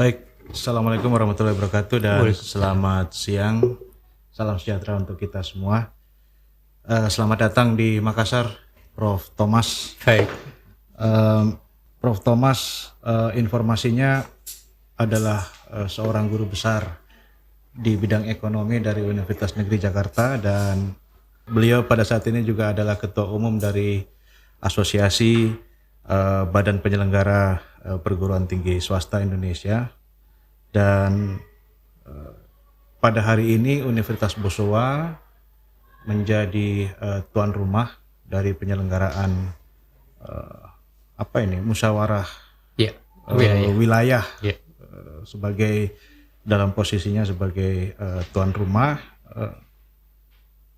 Baik, Assalamualaikum warahmatullahi wabarakatuh dan selamat siang. Salam sejahtera untuk kita semua. Selamat datang di Makassar, Prof. Thomas. Baik. Prof. Thomas informasinya adalah seorang guru besar di bidang ekonomi dari Universitas Negeri Jakarta dan beliau pada saat ini juga adalah ketua umum dari Asosiasi Badan Penyelenggara Perguruan Tinggi Swasta Indonesia, dan pada hari ini Universitas Bosowa menjadi tuan rumah dari penyelenggaraan musyawarah wilayah sebagai dalam posisinya sebagai tuan rumah.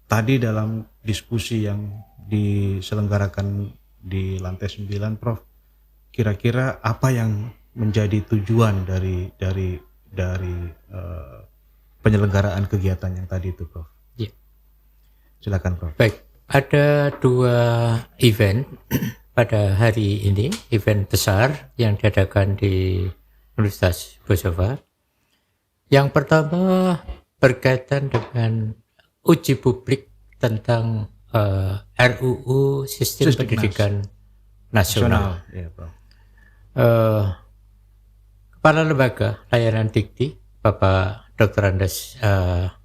Tadi dalam diskusi yang diselenggarakan di lantai 9, Prof, kira-kira apa yang menjadi tujuan dari penyelenggaraan kegiatan yang tadi itu, Prof? Ya. Silakan, Prof. Baik, ada 2 event pada hari ini, event besar yang diadakan di Universitas Bosowa. Yang pertama berkaitan dengan uji publik tentang RUU Sistem Pendidikan Nasional. Ya, Prof. Kepala Lembaga Layanan Dikti, Bapak Dr. Andes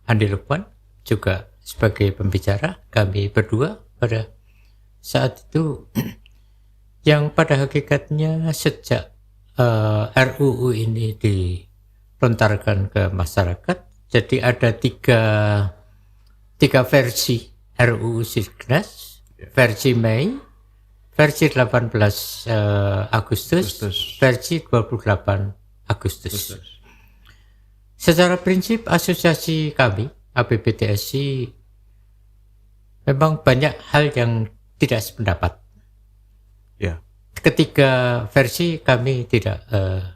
Andi Lukman, juga sebagai pembicara. Kami berdua pada saat itu yang pada hakikatnya sejak RUU ini dilontarkan ke masyarakat, jadi ada tiga versi RUU Signas, versi Mei, versi 18 Agustus, versi 28 Agustus. Secara prinsip asosiasi kami, APBTSI, memang banyak hal yang tidak sependapat. Ya. Ketiga versi kami tidak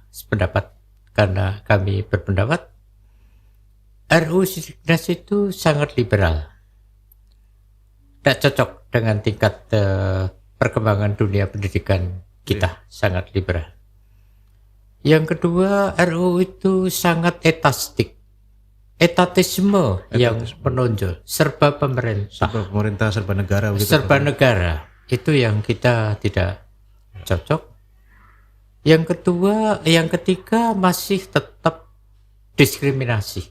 sependapat, karena kami berpendapat RUU Signas itu sangat liberal, tidak cocok dengan tingkat perkembangan dunia pendidikan kita, sangat liberal. Yang kedua, RUU itu sangat etatisme yang menonjol, serba pemerintah, serba negara, serba negara, itu yang kita tidak cocok. Yang ketiga masih tetap diskriminasi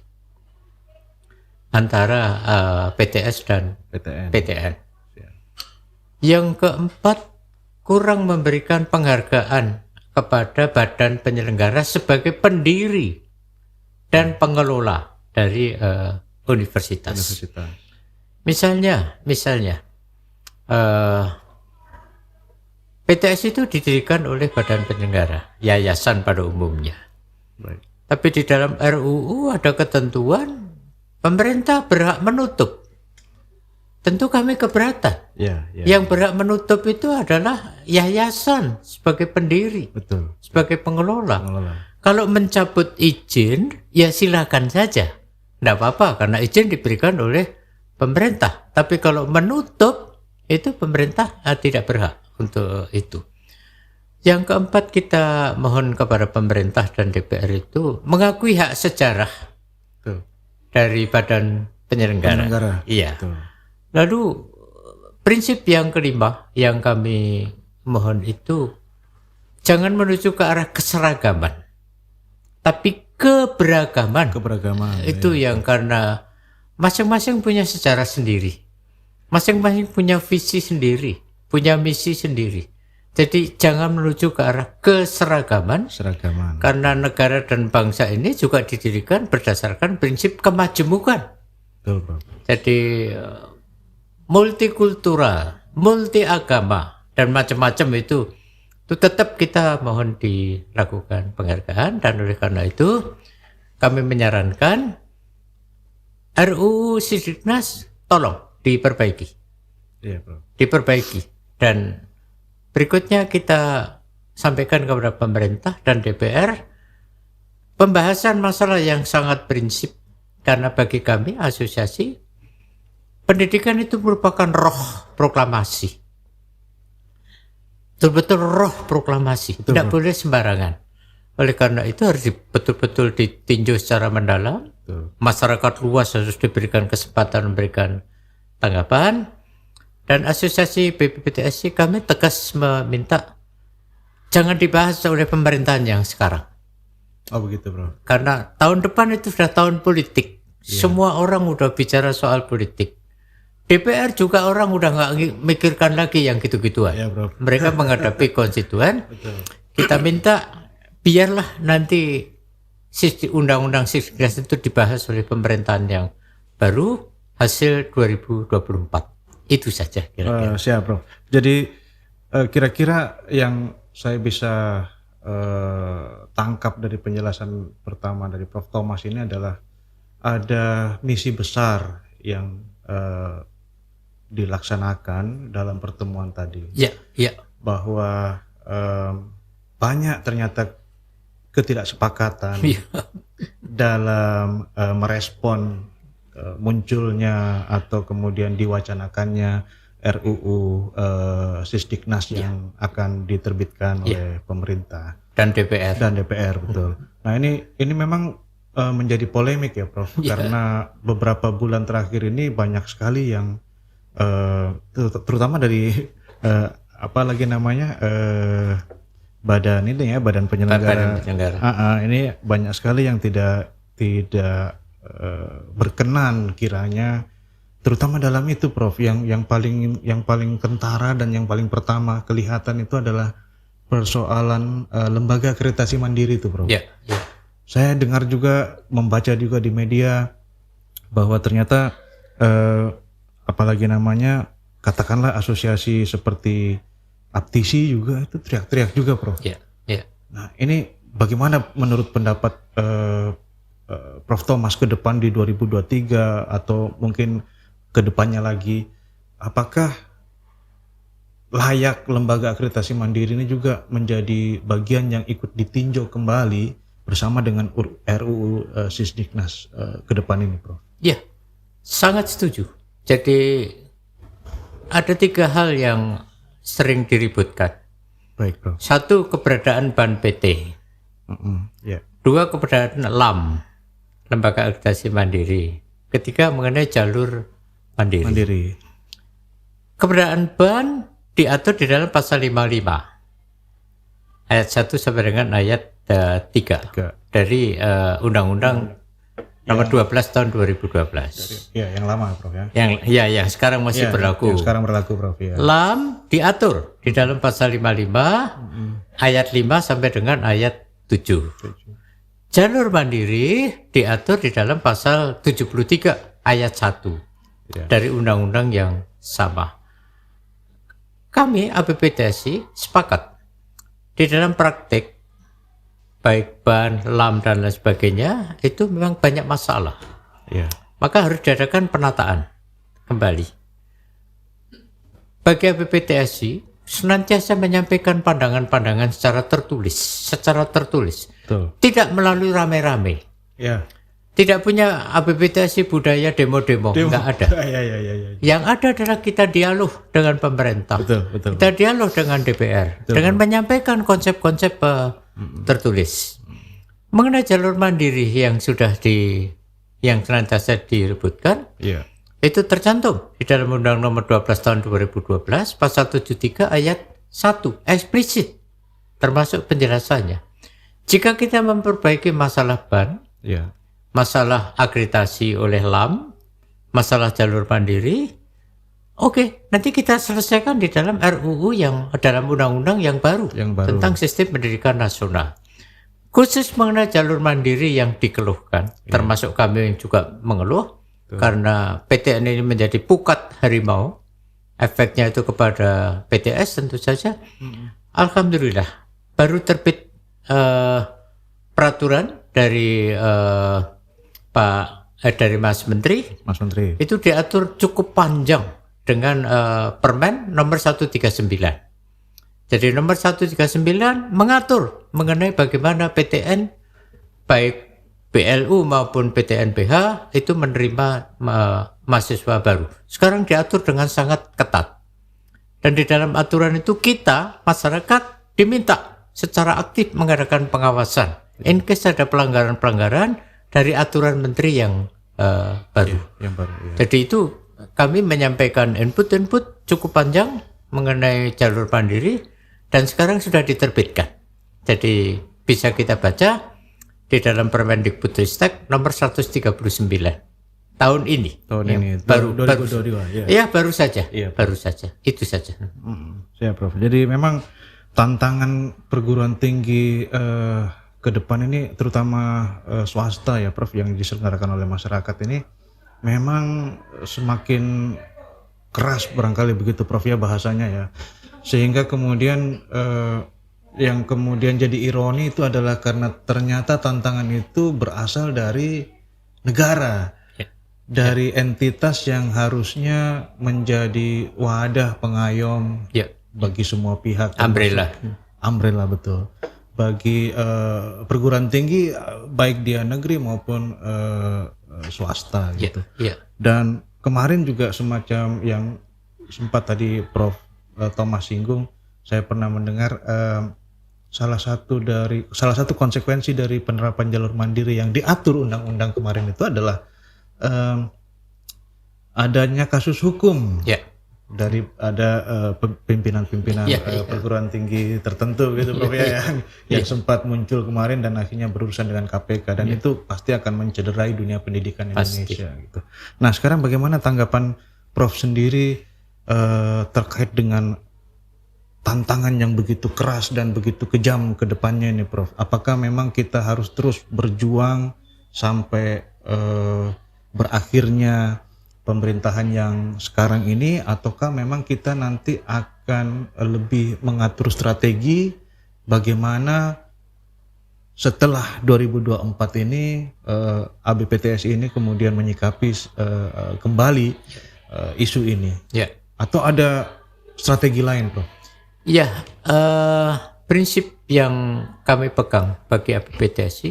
antara PTS dan PTN. Yang keempat, kurang memberikan penghargaan kepada badan penyelenggara sebagai pendiri dan pengelola dari universitas. Misalnya PTS itu didirikan oleh badan penyelenggara, yayasan pada umumnya. Baik. Tapi di dalam RUU ada ketentuan pemerintah berhak menutup. Tentu kami keberatan. Yang berhak menutup itu adalah yayasan sebagai pendiri, betul, sebagai pengelola. Kalau mencabut izin, ya silakan saja, tidak apa-apa, karena izin diberikan oleh pemerintah. Tapi kalau menutup, itu pemerintah tidak berhak untuk itu. Yang keempat, kita mohon kepada pemerintah dan DPR itu mengakui hak sejarah dari badan penyelenggara. Iya. Betul. Lalu prinsip yang kelima yang kami mohon itu jangan menuju ke arah keseragaman, tapi keberagaman. Itu yang karena masing-masing punya sejarah sendiri, masing-masing punya visi sendiri, punya misi sendiri. Jadi jangan menuju ke arah keseragaman. Karena negara dan bangsa ini juga didirikan berdasarkan prinsip kemajemukan. Betul, Bang. Jadi multikultural, multi agama dan macam-macam itu tetap kita mohon dilakukan penghargaan, dan oleh karena itu kami menyarankan RUU Signas tolong diperbaiki. Iya, Bro. Diperbaiki, dan berikutnya kita sampaikan kepada pemerintah dan DPR pembahasan masalah yang sangat prinsip, karena bagi kami asosiasi pendidikan itu merupakan roh proklamasi. Betul-betul roh proklamasi, tidak boleh sembarangan. Oleh karena itu harus betul-betul ditinjau secara mendalam. Betul. Masyarakat luas harus diberikan kesempatan memberikan tanggapan. Dan asosiasi BPPTSI kami tegas meminta jangan dibahas oleh pemerintahan yang sekarang. Oh begitu bro. Karena tahun depan itu sudah tahun politik. Semua orang udah bicara soal politik. DPR juga orang udah nggak mikirkan lagi yang gitu-gituan. Ya, bro. Mereka menghadapi konstituen. Betul. Kita minta biarlah nanti undang-undang Sisdiknas itu dibahas oleh pemerintahan yang baru hasil 2024. Itu saja kira-kira. Siap bro. Jadi kira-kira yang saya bisa tangkap dari penjelasan pertama dari Prof. Thomas ini adalah ada misi besar yang dilaksanakan dalam pertemuan tadi. Ya. Bahwa banyak ternyata ketidaksepakatan dalam merespon munculnya atau kemudian diwacanakannya RUU Sisdiknas yang akan diterbitkan oleh pemerintah Dan DPR betul. Nah ini memang menjadi polemik ya Prof, karena beberapa bulan terakhir ini banyak sekali yang terutama dari badan ini ya, badan penyelenggara. Ini banyak sekali yang tidak berkenan kiranya, terutama dalam itu Prof, yang paling kentara dan yang paling pertama kelihatan itu adalah persoalan lembaga akreditasi mandiri itu Prof. Saya dengar juga, membaca juga di media bahwa ternyata katakanlah asosiasi seperti Aptisi juga itu teriak-teriak juga Prof. Nah ini bagaimana menurut pendapat Prof. Thomas ke depan di 2023 atau mungkin ke depannya lagi, apakah layak lembaga akreditasi mandiri ini juga menjadi bagian yang ikut ditinjau kembali bersama dengan RUU Sisdiknas ke depan ini Prof? Ya, sangat setuju. Jadi ada 3 hal yang sering diributkan. Baik Prof. 1, keberadaan BAN PT. 2, keberadaan LAM, Lembaga Akreditasi Mandiri. 3, mengenai jalur mandiri. Keberadaan BAN diatur di dalam pasal 55 ayat 1 sampai dengan ayat 3 dari Undang-Undang nomor 12 tahun 2012. Yang lama Prof ya. Yang sekarang masih berlaku. Yang sekarang berlaku Prof ya. LAM diatur di dalam pasal 55 ayat 5 sampai dengan ayat 7. Jalur mandiri diatur di dalam pasal 73 ayat 1 dari undang-undang yang sama. Kami ABPTSI sepakat di dalam praktik baik BAN, LAM dan lain sebagainya itu memang banyak masalah. Maka harus diadakan penataan kembali. Bagi ABPTSI senantiasa menyampaikan pandangan-pandangan secara tertulis. Betul. Tidak melalui rame-rame. Tidak punya ABPTSI budaya demo-demo, enggak ada. Yang ada adalah kita dialog dengan pemerintah. Betul. Kita dialog dengan DPR dengan menyampaikan konsep-konsep tertulis. Mengenai jalur mandiri yang sudah yang senantiasa direbutkan, itu tercantum di dalam Undang Nomor 12 tahun 2012 pasal 73 ayat 1 eksplisit termasuk penjelasannya. Jika kita memperbaiki masalah BAN, masalah akreditasi oleh LAM, masalah jalur mandiri, nanti kita selesaikan di dalam RUU yang dalam undang-undang yang baru tentang sistem pendidikan nasional. Khusus mengenai jalur mandiri yang dikeluhkan, termasuk kami yang juga mengeluh, karena PTN ini menjadi pukat harimau, efeknya itu kepada PTS tentu saja. Alhamdulillah, baru terbit peraturan dari dari Mas Menteri, itu diatur cukup panjang dengan Permen nomor 139. Jadi nomor 139 mengatur mengenai bagaimana PTN baik BLU maupun PTNBH itu menerima mahasiswa baru. Sekarang diatur dengan sangat ketat. Dan di dalam aturan itu kita masyarakat diminta secara aktif mengadakan pengawasan. In case ada pelanggaran-pelanggaran dari aturan menteri yang baru. Yang baru. Ya. Jadi itu kami menyampaikan input-input cukup panjang mengenai jalur mandiri dan sekarang sudah diterbitkan. Jadi bisa kita baca di dalam Permendikbudristek nomor 139 tahun ini. Tahun ini. Baru 2022. Ya, baru saja. Iya. Baru saja. Itu saja. Ya, Prof. Jadi memang tantangan perguruan tinggi ke depan ini terutama swasta ya Prof yang diselenggarakan oleh masyarakat ini memang semakin keras barangkali begitu Prof ya bahasanya ya, sehingga kemudian yang kemudian jadi ironi itu adalah karena ternyata tantangan itu berasal dari negara, dari entitas yang harusnya menjadi wadah pengayom bagi semua pihak, umbrella betul, bagi perguruan tinggi baik dia negeri maupun swasta gitu. Dan kemarin juga semacam yang sempat tadi Prof Thomas singgung, saya pernah mendengar salah satu konsekuensi dari penerapan jalur mandiri yang diatur undang-undang kemarin itu adalah adanya kasus hukum. Dari ada pimpinan-pimpinan perguruan tinggi tertentu gitu Prof yang sempat muncul kemarin dan akhirnya berurusan dengan KPK dan itu pasti akan mencederai dunia pendidikan Indonesia gitu. Nah, sekarang bagaimana tanggapan Prof sendiri terkait dengan tantangan yang begitu keras dan begitu kejam ke depannya ini Prof? Apakah memang kita harus terus berjuang sampai berakhirnya pemerintahan yang sekarang ini, ataukah memang kita nanti akan lebih mengatur strategi bagaimana setelah 2024 ini ABPTSI ini kemudian menyikapi kembali isu ini, atau ada strategi lain Prof? Ya, prinsip yang kami pegang bagi ABPTSI,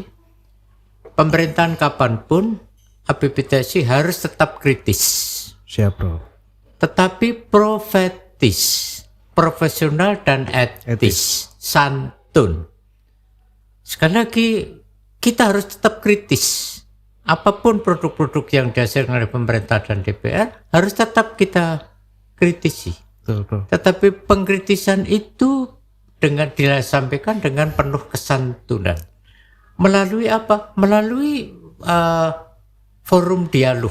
pemerintahan kapanpun ABPTSI harus tetap kritis. Siap, Bro. Tetapi profetis, profesional dan etis, santun. Sekali lagi, kita harus tetap kritis. Apapun produk-produk yang dihasilkan oleh pemerintah dan DPR, harus tetap kita kritisi. Betul, Bro. Tetapi pengkritisan itu disampaikan dengan penuh kesantunan. Melalui apa? Melalui forum dialog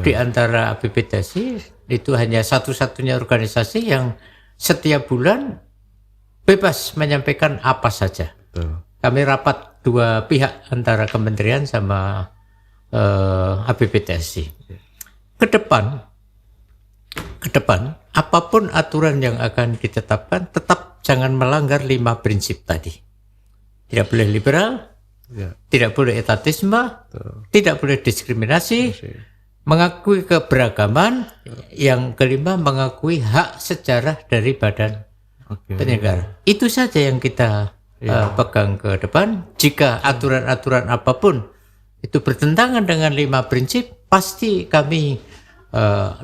di antara ABPTSI. Itu hanya satu-satunya organisasi yang setiap bulan bebas menyampaikan apa saja. Betul. Kami rapat dua pihak antara kementerian sama ABPTSI. Ke depan apapun aturan yang akan ditetapkan, tetap jangan melanggar 5 prinsip tadi. Tidak boleh liberal, tidak boleh etatisme, tidak boleh diskriminasi, mengakui keberagaman, yang kelima mengakui hak sejarah dari badan penyelenggara. Itu saja yang kita pegang ke depan. Jika aturan-aturan apapun itu bertentangan dengan 5 prinsip, pasti kami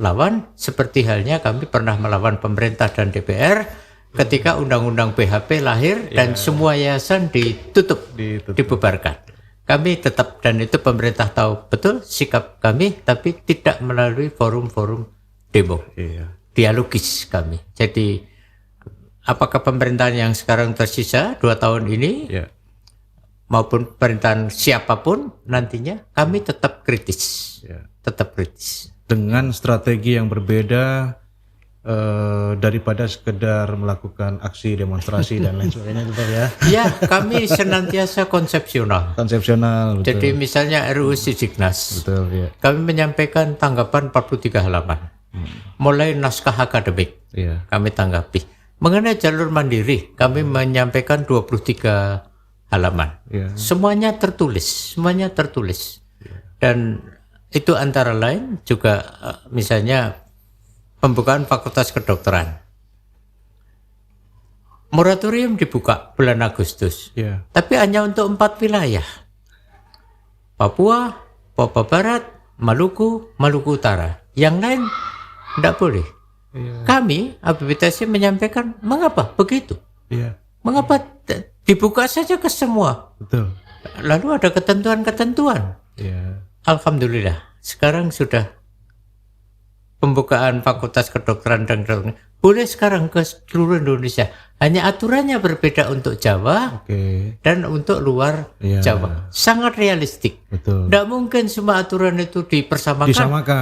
lawan, seperti halnya kami pernah melawan pemerintah dan DPR ketika undang-undang PHP lahir dan semua yayasan ditutup, dibubarkan. Kami tetap, dan itu pemerintah tahu betul sikap kami, tapi tidak melalui forum-forum demo. Dialogis kami. Jadi apakah pemerintahan yang sekarang tersisa 2 tahun ini maupun pemerintahan siapapun nantinya, kami tetap kritis. Tetap kritis. Dengan strategi yang berbeda daripada sekedar melakukan aksi demonstrasi dan lain sebagainya gitu ya. Ya, kami senantiasa konsepsional. Konsepsional, betul. Jadi misalnya RUU Sidiknas. Betul, ya. Kami menyampaikan tanggapan 43 halaman. Mulai naskah akademik. Kami tanggapi. Mengenai jalur mandiri, kami menyampaikan 23 halaman. Semuanya tertulis, Dan itu antara lain juga misalnya pembukaan fakultas kedokteran. Moratorium dibuka bulan Agustus. Tapi hanya untuk 4 wilayah. Papua, Papua Barat, Maluku, Maluku Utara. Yang lain tidak boleh. Kami, ABPTSI menyampaikan, mengapa begitu? Mengapa dibuka saja ke semua. Betul. Lalu ada ketentuan-ketentuan. Ya. Alhamdulillah, sekarang sudah pembukaan fakultas kedokteran dan kedokteran. Boleh sekarang ke seluruh Indonesia. Hanya aturannya berbeda untuk Jawa dan untuk luar Jawa. Sangat realistik. Betul. Tidak mungkin semua aturan itu disamakan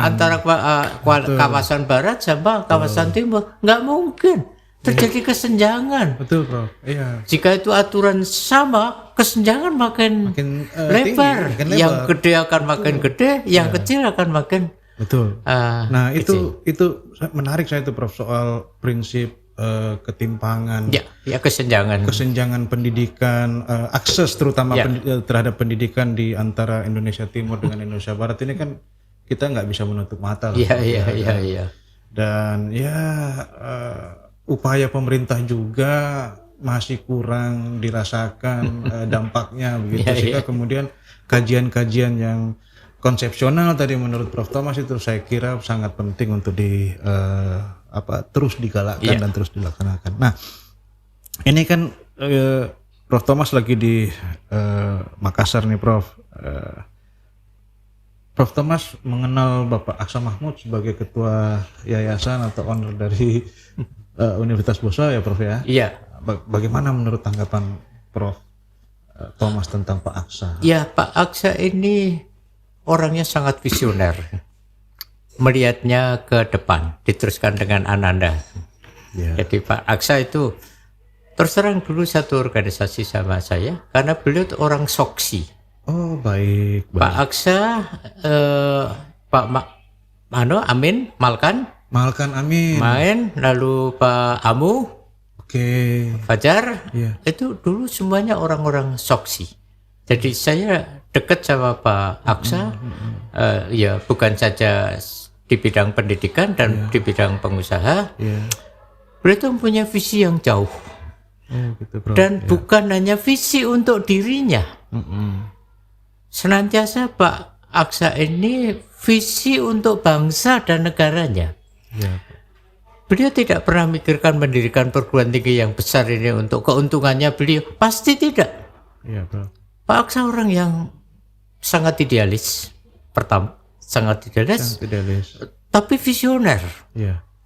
antara kawasan barat sama kawasan timur. Nggak mungkin. Terjadi kesenjangan. Betul, Prof. Iya. Jika itu aturan sama, kesenjangan makin lebar. Tinggi, yang gede akan makin gede, yang kecil akan makin betul. Nah, itu menarik saya itu, Prof, soal prinsip ketimpangan. Ya kesenjangan pendidikan, akses terutama terhadap pendidikan di antara Indonesia Timur dengan Indonesia Barat ini kan kita nggak bisa menutup mata. Iya. Dan upaya pemerintah juga masih kurang dirasakan dampaknya begitu, sehingga kemudian kajian-kajian yang konsepsional tadi menurut Prof Thomas itu saya kira sangat penting untuk terus digalakkan dan terus dilaksanakan. Nah, ini kan Prof Thomas lagi di Makassar nih, Prof. Prof Thomas mengenal Bapak Aksa Mahmud sebagai ketua yayasan atau owner dari Universitas Boswa ya, Prof ya? Iya. Bagaimana menurut tanggapan Prof Thomas tentang Pak Aksa? Ya, Pak Aksa ini orangnya sangat visioner. Melihatnya ke depan, diteruskan dengan Ananda. Jadi Pak Aksa itu terus terang dulu satu organisasi sama saya karena beliau itu orang soksi. Oh, baik. Pak Aksa, Pak Amin Malkan Amin main, lalu Pak Amu, Fajar, itu dulu semuanya orang-orang soksi. Jadi saya dekat sama Pak Aksa, ya bukan saja di bidang pendidikan dan di bidang pengusaha. Beliau itu mempunyai visi yang jauh, gitu, Bro. Dan bukan hanya visi untuk dirinya. Senantiasa Pak Aksa ini visi untuk bangsa dan negaranya. Beliau tidak pernah memikirkan mendirikan perguruan tinggi yang besar ini untuk keuntungannya beliau. Pasti tidak. Pak Aksa orang yang sangat idealis. Pertama, sangat idealis. Tapi visioner.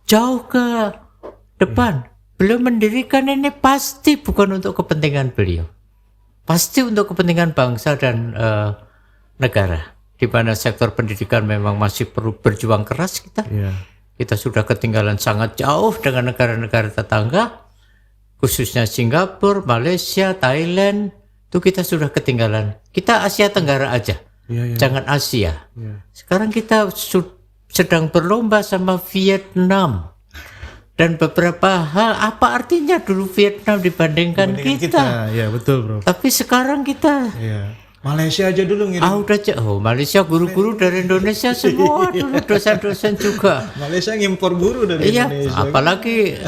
Jauh ke depan. Beliau mendirikan ini pasti bukan untuk kepentingan beliau. Pasti untuk kepentingan bangsa dan negara. Di mana sektor pendidikan memang masih perlu berjuang keras kita. Kita sudah ketinggalan sangat jauh dengan negara-negara tetangga, khususnya Singapura, Malaysia, Thailand, itu kita sudah ketinggalan. Kita Asia Tenggara aja, jangan Asia. Sekarang kita sedang berlomba sama Vietnam. Dan beberapa hal, apa artinya dulu Vietnam dibandingkan kita? Ya, betul, Bro. Tapi sekarang kita... Malaysia aja dulu ngirim. Malaysia guru-guru dari Indonesia semua dulu, dosen-dosen juga. Malaysia ngimpor guru dari Indonesia. Apalagi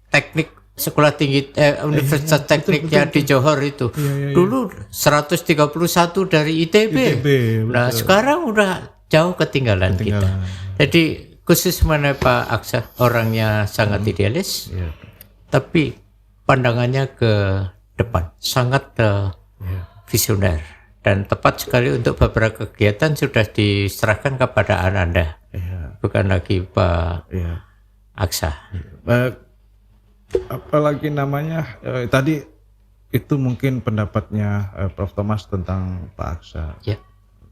teknik sekolah tinggi Universitas Tekniknya di Johor itu. Dulu 131 dari ITB. Nah, sekarang udah jauh ketinggalan kita. Jadi khusus mengenai Pak Aksa, orangnya sangat idealis. Tapi pandangannya ke depan, sangat visioner, dan tepat sekali untuk beberapa kegiatan sudah diserahkan kepada Ananda, bukan lagi Pak Aksa. Apalagi namanya tadi itu mungkin pendapatnya Prof Thomas tentang Pak Aksa.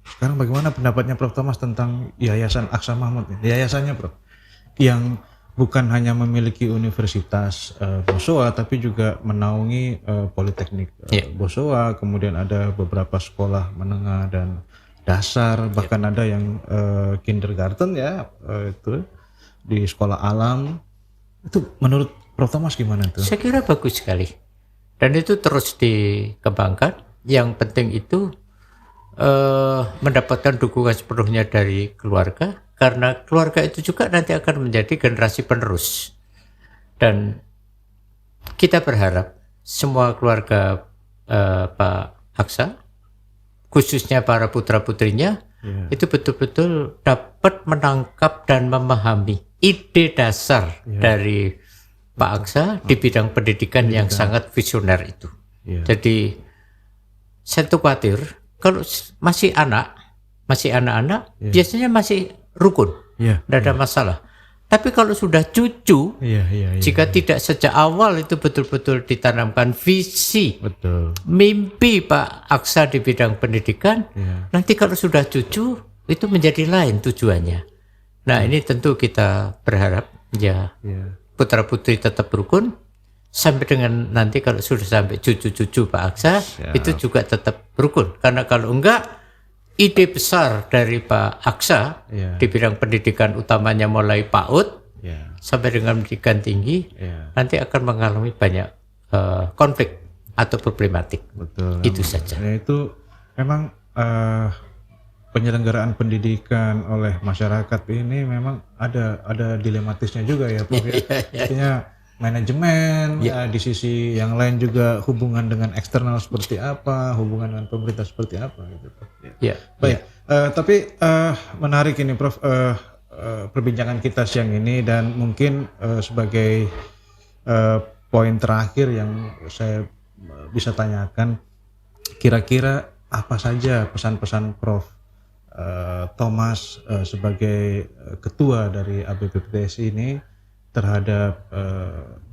Sekarang bagaimana pendapatnya Prof Thomas tentang Yayasan Aksa Mahmud? Yayasannya, Prof, yang bukan hanya memiliki Universitas Boswa, tapi juga menaungi Politeknik Boswa, kemudian ada beberapa sekolah menengah dan dasar, bahkan ada yang kindergarten itu di sekolah alam. Itu menurut Prof Thomas gimana itu? Saya kira bagus sekali, dan itu terus dikembangkan. Yang penting itu mendapatkan dukungan sepenuhnya dari keluarga. Karena keluarga itu juga nanti akan menjadi generasi penerus. Dan kita berharap semua keluarga Pak Aksa, khususnya para putra-putrinya, itu betul-betul dapat menangkap dan memahami ide dasar dari Pak Aksa di bidang pendidikan yang sangat visioner itu. Jadi saya tuh khawatir kalau masih anak-anak biasanya masih rukun, tidak ada masalah. Tapi kalau sudah cucu, jika tidak sejak awal itu betul-betul ditanamkan visi, mimpi Pak Aksa di bidang pendidikan, nanti kalau sudah cucu itu menjadi lain tujuannya. Nah ini tentu kita berharap putra putri tetap rukun sampai dengan nanti kalau sudah sampai cucu-cucu Pak Aksa itu juga tetap rukun. Karena kalau enggak, ide besar dari Pak Aksa di bidang pendidikan utamanya mulai PAUD sampai dengan pendidikan tinggi nanti akan mengalami banyak konflik atau problematik. Itu saja. Ya, itu memang penyelenggaraan pendidikan oleh masyarakat ini memang ada dilematisnya juga ya Prof. Artinya manajemen, di sisi yang lain juga hubungan dengan eksternal seperti apa, hubungan dengan pemerintah seperti apa gitu. Baik. Tapi menarik ini Prof, perbincangan kita siang ini, dan mungkin sebagai poin terakhir yang saya bisa tanyakan, kira-kira apa saja pesan-pesan Prof Thomas sebagai ketua dari ABPPTSI ini terhadap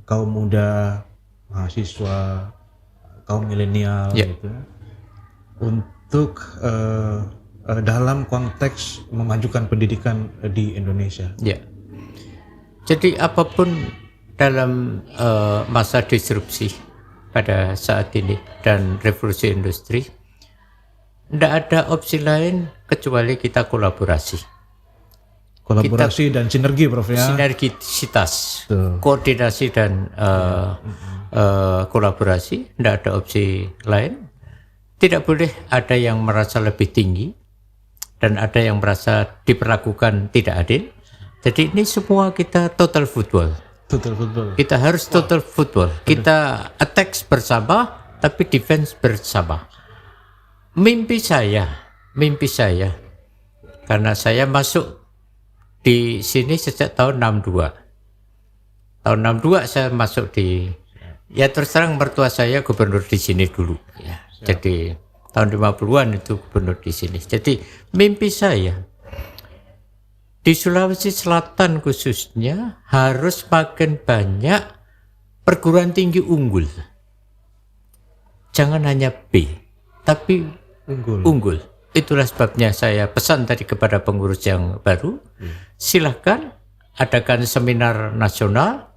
kaum muda, mahasiswa, kaum milenial gitu, untuk dalam konteks memajukan pendidikan di Indonesia. Jadi apapun dalam masa disrupsi pada saat ini dan revolusi industri, tidak ada opsi lain kecuali kita kolaborasi. Dan sinergi Prof ya. Sinergisitas, koordinasi dan kolaborasi, tidak ada opsi lain. Tidak boleh ada yang merasa lebih tinggi dan ada yang merasa diperlakukan tidak adil. Jadi ini semua kita total football. Kita harus total football. Kita attack bersama tapi defense bersama. Mimpi saya karena saya masuk di sini sejak tahun 62. Tahun 62 saya masuk di, terus terang mertua saya gubernur di sini dulu ya. Jadi tahun 50-an itu gubernur di sini. Jadi mimpi saya di Sulawesi Selatan khususnya harus makin banyak perguruan tinggi unggul. Jangan hanya B, tapi unggul. Itulah sebabnya saya pesan tadi kepada pengurus yang baru, silahkan adakan seminar nasional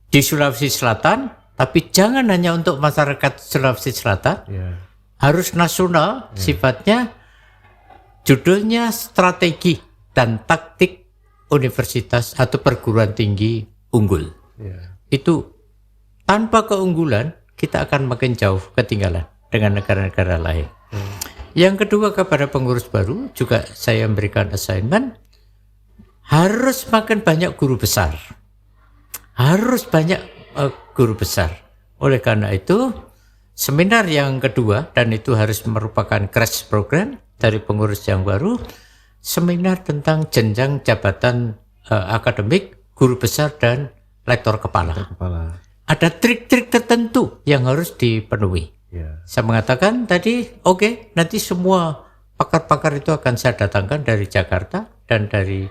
di Sulawesi Selatan, tapi jangan hanya untuk masyarakat Sulawesi Selatan, harus nasional sifatnya, judulnya strategi dan taktik universitas atau perguruan tinggi unggul. Itu tanpa keunggulan kita akan makin jauh ketinggalan dengan negara-negara lain. Yang kedua, kepada pengurus baru juga saya memberikan assignment, harus makin banyak guru besar. Oleh karena itu, seminar yang kedua, dan itu harus merupakan crash program dari pengurus yang baru, seminar tentang jenjang jabatan akademik, guru besar dan lektor kepala. Ada trik-trik tertentu yang harus dipenuhi. Saya mengatakan tadi, nanti semua pakar-pakar itu akan saya datangkan dari Jakarta dan dari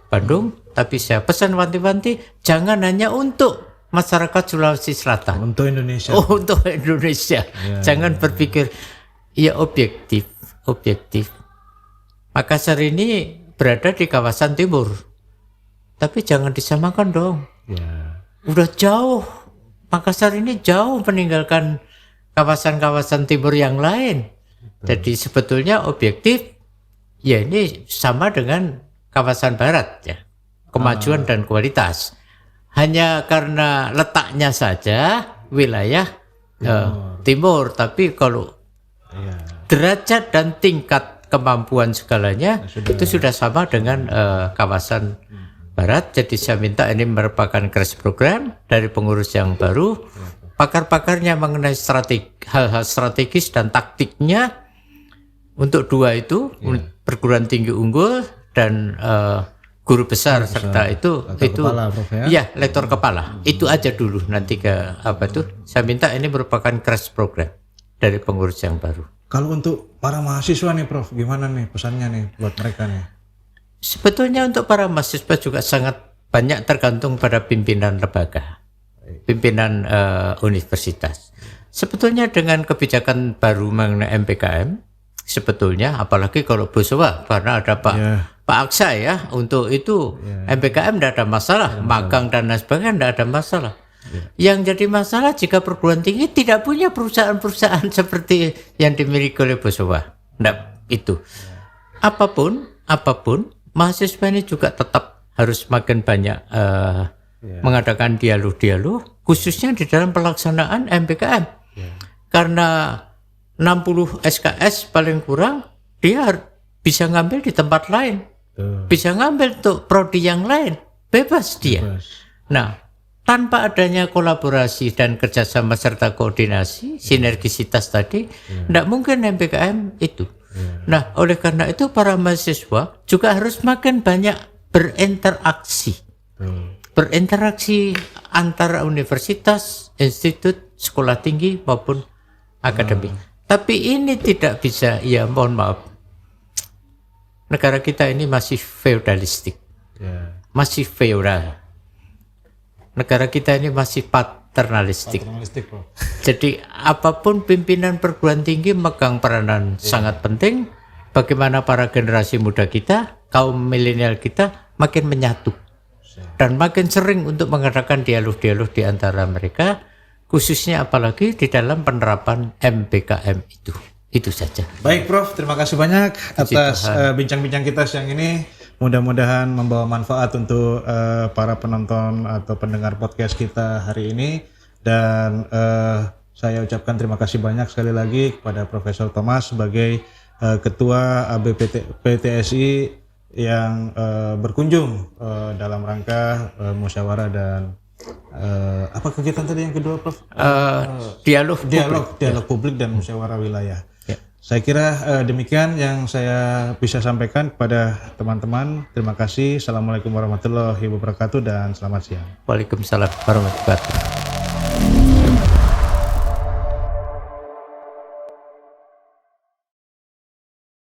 Bandung, tapi saya pesan wanti-wanti, jangan hanya untuk masyarakat Sulawesi Selatan. Untuk Indonesia. Untuk Indonesia. Jangan berpikir, objektif. Makassar ini berada di kawasan timur, tapi jangan disamakan dong. Udah jauh, Makassar ini jauh meninggalkan kawasan-kawasan timur yang lain. Jadi sebetulnya objektif, ini sama dengan kawasan barat ya, kemajuan dan kualitas. Hanya karena letaknya saja wilayah timur, tapi kalau derajat dan tingkat kemampuan segalanya itu sudah sama dengan kawasan barat. Jadi saya minta ini merupakan crash program dari pengurus yang baru, pakar-pakarnya mengenai hal-hal strategis dan taktiknya untuk dua itu, perguruan tinggi unggul dan guru besar serta itu kepala, Prof, ya? Iya, lektor kepala. Itu aja dulu, nanti ke apa tuh? Saya minta ini merupakan crash program dari pengurus yang baru. Kalau untuk para mahasiswa nih Prof, gimana nih pesannya nih buat mereka nih? Sebetulnya untuk para mahasiswa juga sangat banyak tergantung pada pimpinan lembaga, pimpinan universitas. Sebetulnya dengan kebijakan baru mengenai MPKM, sebetulnya apalagi kalau Bosowa karena ada Pak Aksa ya, untuk itu MPKM tidak ada masalah, magang dan lain sebagainya tidak ada masalah. Yang jadi masalah jika perguruan tinggi tidak punya perusahaan-perusahaan seperti yang dimiliki oleh Bosowa. Nah, itu. Apapun, mahasiswa ini juga tetap harus makin banyak mengadakan dialog-dialog, khususnya di dalam pelaksanaan MPKM. Karena 60 SKS paling kurang, dia bisa ngambil di tempat lain. Bisa ngambil untuk prodi yang lain. Bebas dia. Nah, tanpa adanya kolaborasi dan kerjasama serta koordinasi, sinergisitas tadi, tidak mungkin MPKM itu. Nah, oleh karena itu para mahasiswa juga harus makin banyak berinteraksi. Berinteraksi antara universitas, institut, sekolah tinggi maupun akademik. Tapi ini tidak bisa, ya mohon maaf. Negara kita ini masih feudalistik. Masih feudal. Negara kita ini masih paternalistik. Jadi apapun pimpinan perguruan tinggi megang peranan sangat penting. Bagaimana para generasi muda kita, kaum milenial kita makin menyatu. Dan makin sering untuk mengadakan dialog-dialog di antara mereka, khususnya apalagi di dalam penerapan MPKM itu. Itu saja. Baik Prof, terima kasih banyak atas bincang-bincang kita siang ini. Mudah-mudahan membawa manfaat untuk para penonton atau pendengar podcast kita hari ini. Dan saya ucapkan terima kasih banyak sekali lagi kepada Profesor Thomas sebagai Ketua ABPTSI yang berkunjung dalam rangka musyawarah dan apa kegiatan tadi yang kedua Prof? Dialog publik dan musyawarah wilayah. Saya kira demikian yang saya bisa sampaikan kepada teman-teman. Terima kasih. Assalamualaikum warahmatullahi wabarakatuh dan selamat siang. Waalaikumsalam warahmatullahi wabarakatuh.